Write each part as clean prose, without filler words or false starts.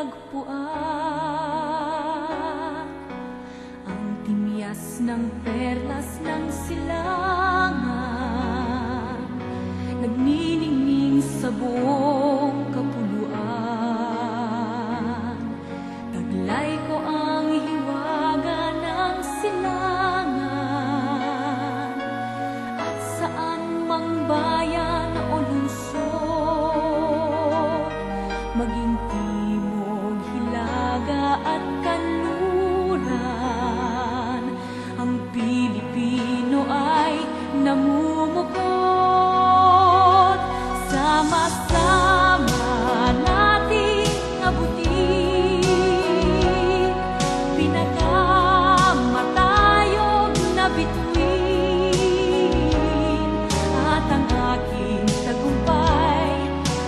matatagpuan ang timyas ng perlas ng silangan, nagniningning sa buong kapuluan. Taglay ko ang hiwaga ng silangan, at saan mang bayan o lungsod, maging timog, hilaga at kanluran, ang Pilipino ay namumukod. Sama-sama nating abutin pinakamatayog na bituin, at ang aking tagumpay,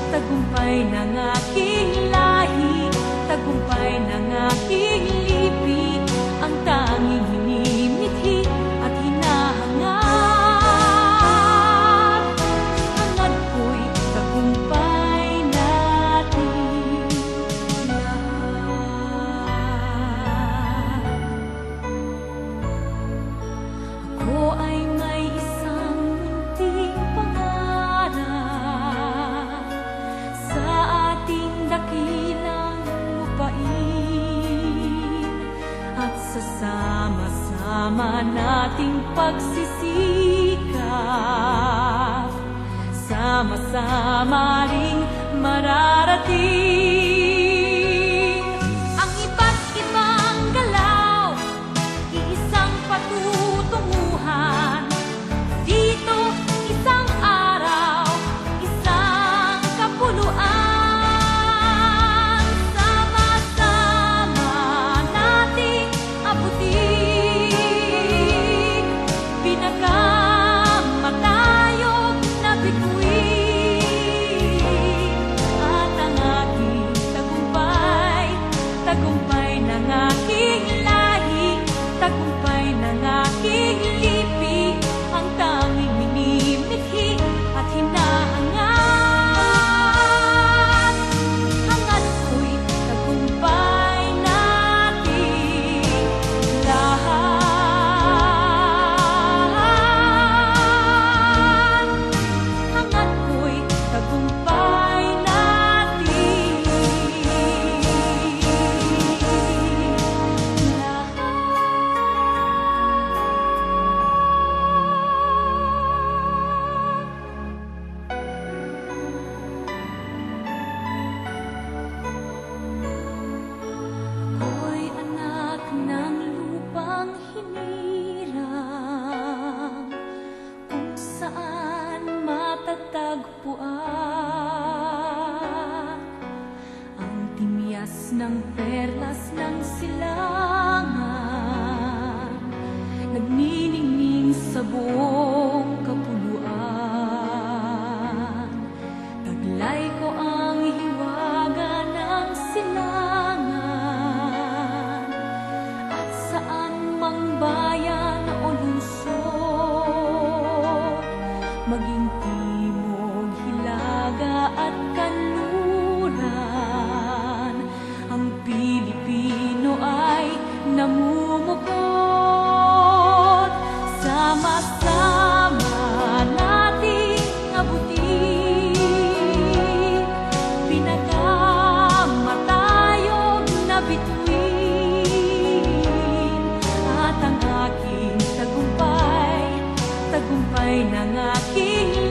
tagumpay ng aking lahi, tagumpay ng aking lipi, ang tanging hinimithi at hinahangad. Hangad ko'y tagumpay natin lahat. Ako ay may isang munting pangarap sa ating dakilang lupain, at sa sama-sama nating pagsisikap, sama-sama ring mararating ang iba't ibang galaw, iisang patutunguhan. Dito, isang araw, isang kapuluan. Sama-sama nating abutin pinakamatayog na bituin, at ang aking tagumpay, tagumpay ng aking lahi, tagumpay ng aking lipi, ang tanging minimithi at hinahangad. Hangad ko'y tagumpay natin lahat. Hangad ko'y tagumpay natin lahat. Ako'y anak ng lupang hinirang, kung saan matatagpuan ang timyas ng perlas ng silangan, nagniningning sa buong kapuluan. Taglay ko ang hiwaga ng silangan, at saan mang bayan o lungsod, maging timog, hilaga at kanluran, ang Pilipino ay namumukod. Sama-sama nating abutin pinakamatayog na bituin, at ang aking tagumpay, tagumpay ng aking